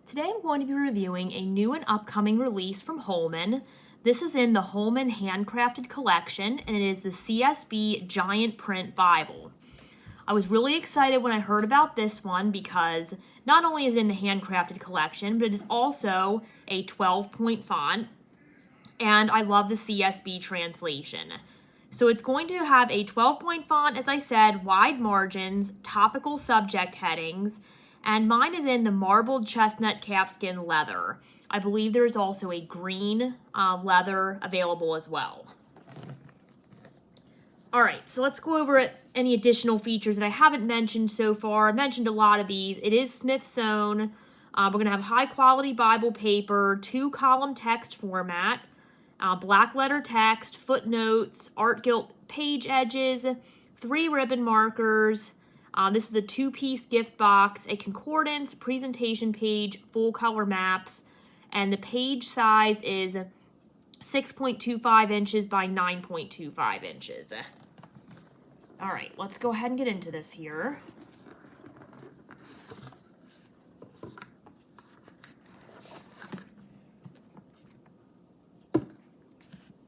Today I'm going to be reviewing a new and upcoming release from Holman. This is in the Holman Handcrafted collection, and it is the CSB Giant Print Bible. I was really excited when I heard about this one because not only is it in the Handcrafted collection, but it is also a 12-point font, and I love the CSB translation. So it's going to have a 12-point font, as I said, wide margins, topical subject headings, and mine is in the marbled chestnut calfskin leather. I believe there's also a green leather available as well. All right, so let's go over any additional features that I haven't mentioned so far. I mentioned a lot of these. It is Smith sewn. We're going to have high quality Bible paper, 2-column text format, black letter text, footnotes, art gilt page edges, 3 ribbon markers. This is a 2-piece gift box, a concordance, presentation page, full color maps, and the page size is 6.25 inches by 9.25 inches. All right, let's go ahead and get into this here.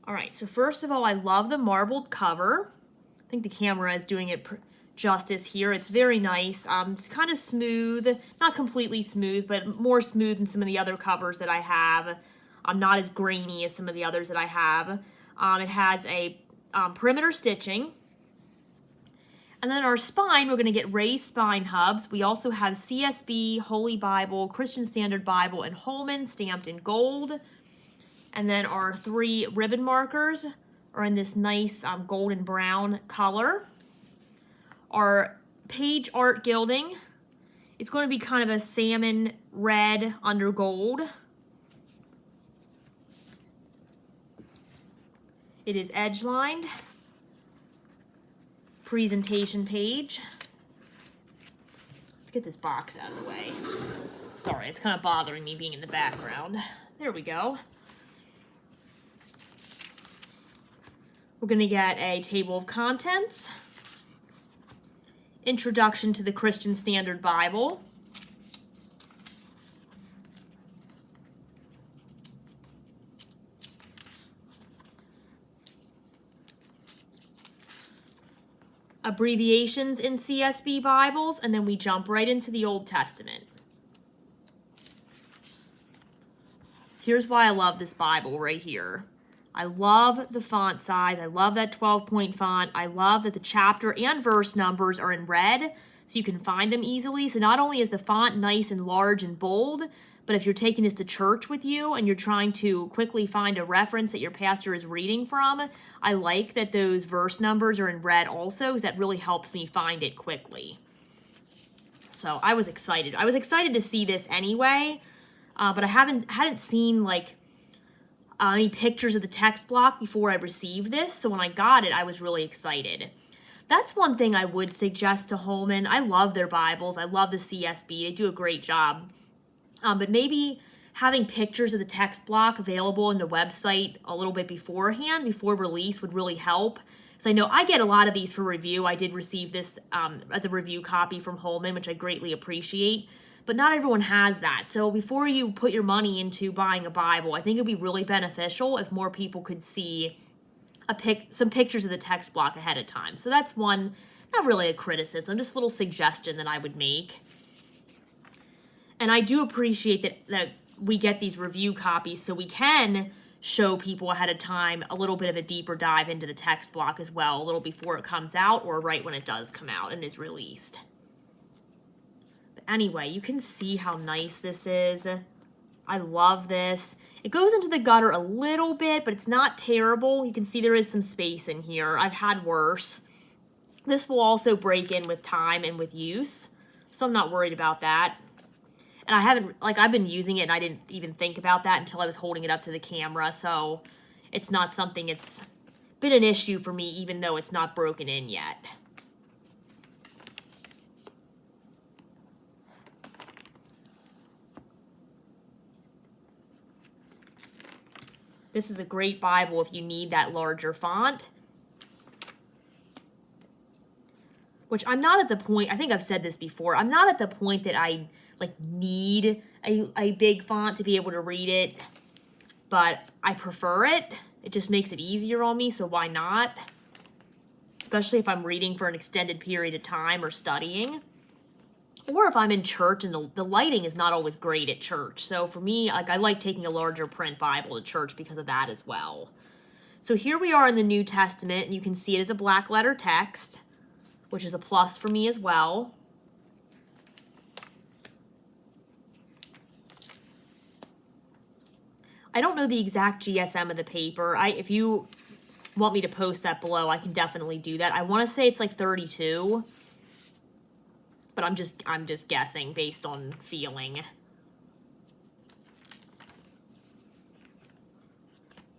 All right, so first of all, I love the marbled cover. I think the camera is doing it justice here. It's very nice. It's kind of smooth, not completely smooth, but more smooth than some of the other covers that I have. Not as grainy as some of the others that I have. It has a perimeter stitching. And then our spine, we're going to get raised spine hubs. We also have CSB, Holy Bible, Christian Standard Bible, and Holman stamped in gold. And then our 3 ribbon markers are in this nice golden brown color. Our page art gilding is going to be kind of a salmon red under gold. It is edge lined. Presentation page. Let's get this box out of the way. Sorry, it's kind of bothering me being in the background. There we go. We're going to get a table of contents. Introduction to the Christian Standard Bible. Abbreviations in CSB Bibles, and then we jump right into the Old Testament. Here's why I love this Bible right here. I love the font size. I love that 12-point font. I love that the chapter and verse numbers are in red, so you can find them easily. So not only is the font nice and large and bold, but if you're taking this to church with you and you're trying to quickly find a reference that your pastor is reading from, I like that those verse numbers are in red also, because that really helps me find it quickly. So I was excited. I was excited to see this anyway, but I hadn't seen like any pictures of the text block before I received this, so when I got it, I was really excited. That's one thing I would suggest to Holman. I love their Bibles. I love the CSB. They do a great job. But maybe having pictures of the text block available on the website a little bit beforehand, before release, would really help. So I know I get a lot of these for review. I did receive this as a review copy from Holman, which I greatly appreciate. But not everyone has that. So before you put your money into buying a Bible, I think it would be really beneficial if more people could see some pictures of the text block ahead of time. So that's one, not really a criticism, just a little suggestion that I would make. And I do appreciate that we get these review copies so we can show people ahead of time a little bit of a deeper dive into the text block as well, a little before it comes out or right when it does come out and is released. Anyway, you can see how nice this is. I love this. It goes into the gutter a little bit, but it's not terrible. You can see there is some space in here. I've had worse. This will also break in with time and with use, so I'm not worried about that. And I've been using it and I didn't even think about that until I was holding it up to the camera, so it's not something it's been an issue for me, even though it's not broken in yet. This is a great Bible if you need that larger font. which I'm not at the point, I think I've said this before, I'm not at the point that I like need a big font to be able to read it, but I prefer it. It just makes it easier on me, so why not? Especially if I'm reading for an extended period of time or studying. Or if I'm in church and the lighting is not always great at church. So for me, like I like taking a larger print Bible to church because of that as well. So here we are in the New Testament, and you can see it as a black letter text, which is a plus for me as well. I don't know the exact GSM of the paper. If you want me to post that below, I can definitely do that. I want to say it's like 32, but I'm just guessing based on feeling.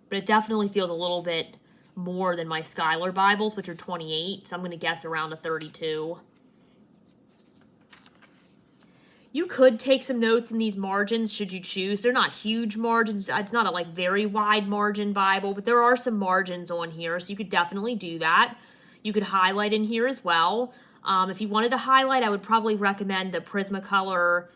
But it definitely feels a little bit more than my Schuyler Bibles, which are 28, so I'm going to guess around a 32. You could take some notes in these margins should you choose. They're not huge margins. It's not a like very wide margin Bible, but there are some margins on here, so you could definitely do that. You could highlight in here as well. If you wanted to highlight, I would probably recommend the Prismacolor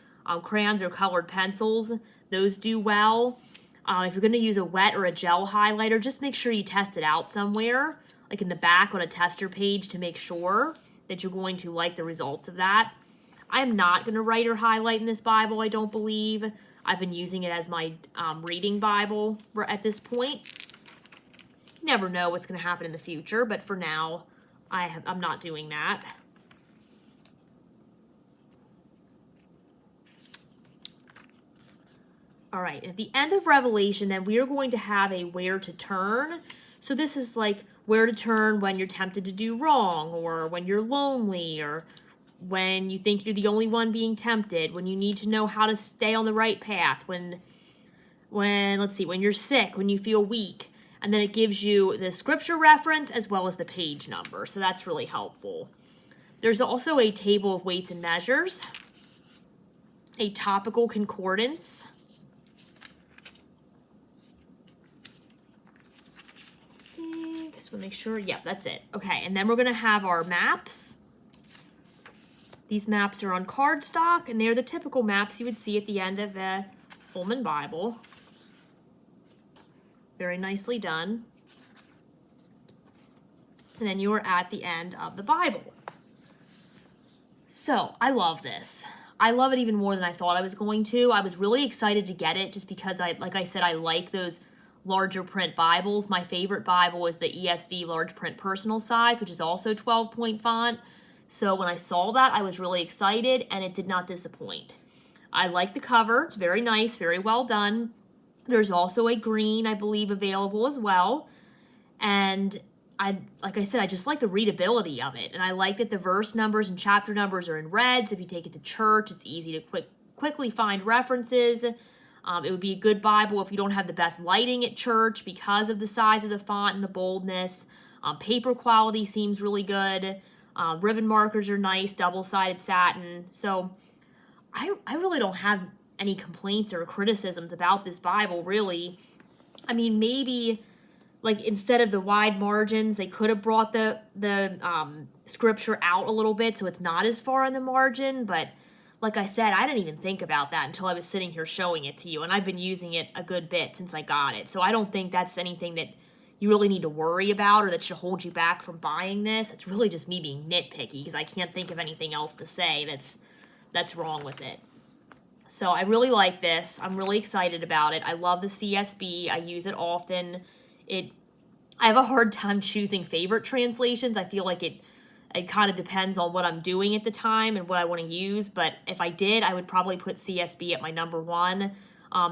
crayons or colored pencils. Those do well. If you're going to use a wet or a gel highlighter, just make sure you test it out somewhere, like in the back on a tester page, to make sure that you're going to like the results of that. I'm not going to write or highlight in this Bible, I don't believe. I've been using it as my reading Bible at this point. You never know what's going to happen in the future, but for now, I'm not doing that. All right, at the end of Revelation, then we are going to have a where to turn. So this is like where to turn when you're tempted to do wrong, or when you're lonely, or when you think you're the only one being tempted, when you need to know how to stay on the right path, when you're sick, when you feel weak. And then it gives you the scripture reference as well as the page number. So that's really helpful. There's also a table of weights and measures, a topical concordance, just want to make sure. Yep, that's it. Okay, and then we're going to have our maps. These maps are on cardstock, and they're the typical maps you would see at the end of a Holman Bible. Very nicely done. And then you are at the end of the Bible. So, I love this. I love it even more than I thought I was going to. I was really excited to get it just because, like I said, I like those larger print Bibles. My favorite Bible is the ESV large print personal size, which is also 12-point font. So when I saw that, I was really excited, and it did not disappoint. I like the cover. It's very nice, very well done. There's also a green, I believe, available as well. And like I said, I just like the readability of it. And I like that the verse numbers and chapter numbers are in red. So if you take it to church, it's easy to quickly find references. It would be a good Bible if you don't have the best lighting at church because of the size of the font and the boldness. Paper quality seems really good. Ribbon markers are nice, double-sided satin. So I really don't have any complaints or criticisms about this Bible, really. I mean, maybe like instead of the wide margins, they could have brought the scripture out a little bit so it's not as far in the margin, but like I said, I didn't even think about that until I was sitting here showing it to you, and I've been using it a good bit since I got it. So I don't think that's anything that you really need to worry about or that should hold you back from buying this. It's really just me being nitpicky because I can't think of anything else to say that's wrong with it. So I really like this. I'm really excited about it. I love the CSB. I use it often. I have a hard time choosing favorite translations. I feel like it kind of depends on what I'm doing at the time and what I want to use. But if I did, I would probably put CSB at my number one.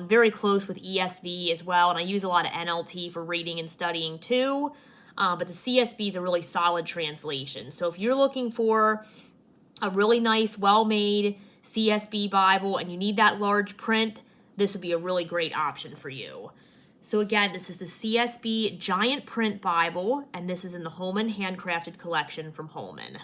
Very close with ESV as well. And I use a lot of NLT for reading and studying too. But the CSB is a really solid translation. So if you're looking for a really nice, well-made CSB Bible and you need that large print, this would be a really great option for you. So again, this is the CSB Giant Print Bible, and this is in the Holman Handcrafted collection from Holman.